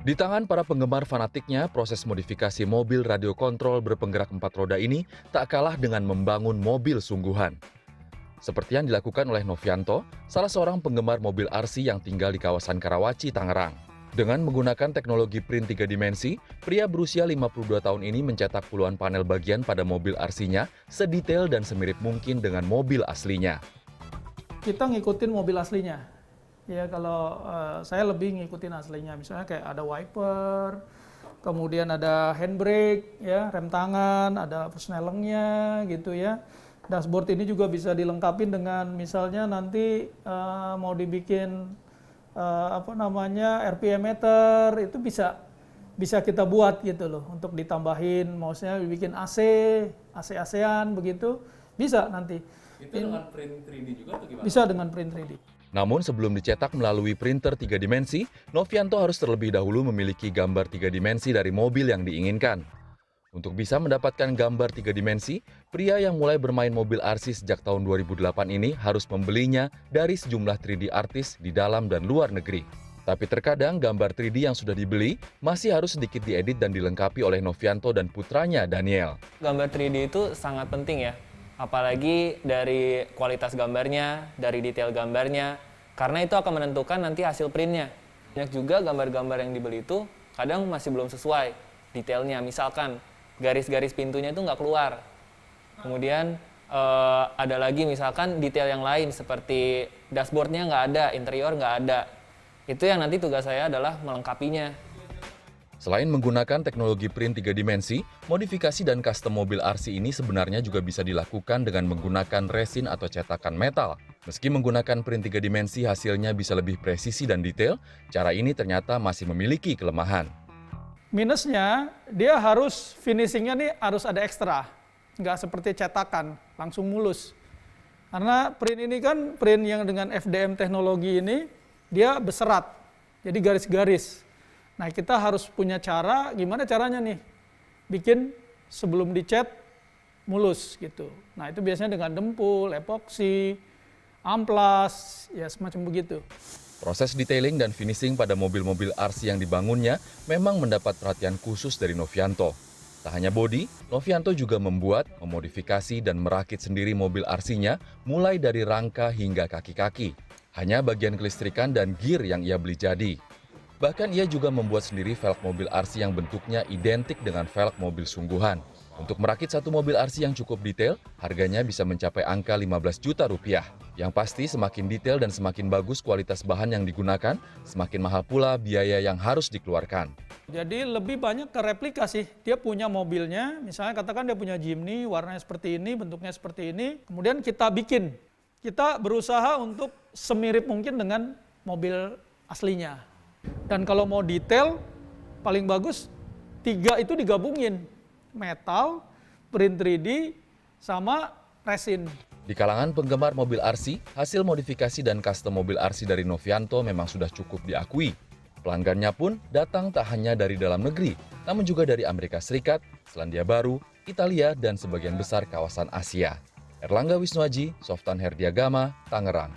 Di tangan para penggemar fanatiknya, proses modifikasi mobil radio kontrol berpenggerak 4 roda ini tak kalah dengan membangun mobil sungguhan. Seperti yang dilakukan oleh Novianto, salah seorang penggemar mobil RC yang tinggal di kawasan Karawaci, Tangerang. Dengan menggunakan teknologi print 3 dimensi, pria berusia 52 tahun ini mencetak puluhan panel bagian pada mobil RC-nya sedetail dan semirip mungkin dengan mobil aslinya. Kita ngikutin mobil aslinya. Ya kalau saya lebih ngikutin aslinya, misalnya kayak ada wiper, kemudian ada handbrake, ya rem tangan, ada persnelengnya gitu ya. Dashboard ini juga bisa dilengkapi dengan misalnya nanti mau dibikin RPM meter, itu bisa kita buat gitu loh untuk ditambahin, maksudnya dibikin AC-an begitu, bisa nanti. Itu dengan print 3D juga atau gimana? Bisa dengan print 3D. Namun sebelum dicetak melalui printer 3 dimensi, Novianto harus terlebih dahulu memiliki gambar 3 dimensi dari mobil yang diinginkan. Untuk bisa mendapatkan gambar 3 dimensi, pria yang mulai bermain mobil RC sejak tahun 2008 ini harus membelinya dari sejumlah 3D artis di dalam dan luar negeri. Tapi terkadang gambar 3D yang sudah dibeli masih harus sedikit diedit dan dilengkapi oleh Novianto dan putranya Daniel. Gambar 3D itu sangat penting ya, apalagi dari kualitas gambarnya, dari detail gambarnya, karena itu akan menentukan nanti hasil printnya. Banyak juga gambar-gambar yang dibeli itu kadang masih belum sesuai detailnya, misalkan garis-garis pintunya itu nggak keluar. Kemudian ada lagi misalkan detail yang lain seperti dashboardnya nggak ada, interior nggak ada. Itu yang nanti tugas saya adalah melengkapinya. Selain menggunakan teknologi print 3 dimensi, modifikasi dan custom mobil RC ini sebenarnya juga bisa dilakukan dengan menggunakan resin atau cetakan metal. Meski menggunakan print 3 dimensi hasilnya bisa lebih presisi dan detail, cara ini ternyata masih memiliki kelemahan. Minusnya, dia harus finishingnya nih harus ada ekstra. Nggak seperti cetakan, langsung mulus. Karena print ini kan print yang dengan FDM teknologi ini, dia berserat, jadi garis-garis. Nah kita harus punya cara, gimana caranya nih? Bikin sebelum dicat, mulus gitu. Nah itu biasanya dengan dempul, epoksi, amplas, ya semacam begitu. Proses detailing dan finishing pada mobil-mobil RC yang dibangunnya memang mendapat perhatian khusus dari Novianto. Tak hanya bodi, Novianto juga membuat, memodifikasi, dan merakit sendiri mobil RC-nya mulai dari rangka hingga kaki-kaki. Hanya bagian kelistrikan dan gear yang ia beli jadi. Bahkan ia juga membuat sendiri velg mobil RC yang bentuknya identik dengan velg mobil sungguhan. Untuk merakit satu mobil RC yang cukup detail, harganya bisa mencapai angka 15 juta rupiah. Yang pasti semakin detail dan semakin bagus kualitas bahan yang digunakan, semakin mahal pula biaya yang harus dikeluarkan. Jadi lebih banyak ke replikasi. Dia punya mobilnya, misalnya katakan dia punya Jimny, warnanya seperti ini, bentuknya seperti ini. Kemudian kita bikin. Kita berusaha untuk semirip mungkin dengan mobil aslinya. Dan kalau mau detail, paling bagus 3 itu digabungin. Metal, print 3D, sama resin. Di kalangan penggemar mobil RC, hasil modifikasi dan custom mobil RC dari Novianto memang sudah cukup diakui. Pelanggannya pun datang tak hanya dari dalam negeri, namun juga dari Amerika Serikat, Selandia Baru, Italia, dan sebagian besar kawasan Asia. Erlangga Wisnuaji, Softan Herdiagama, Tangerang.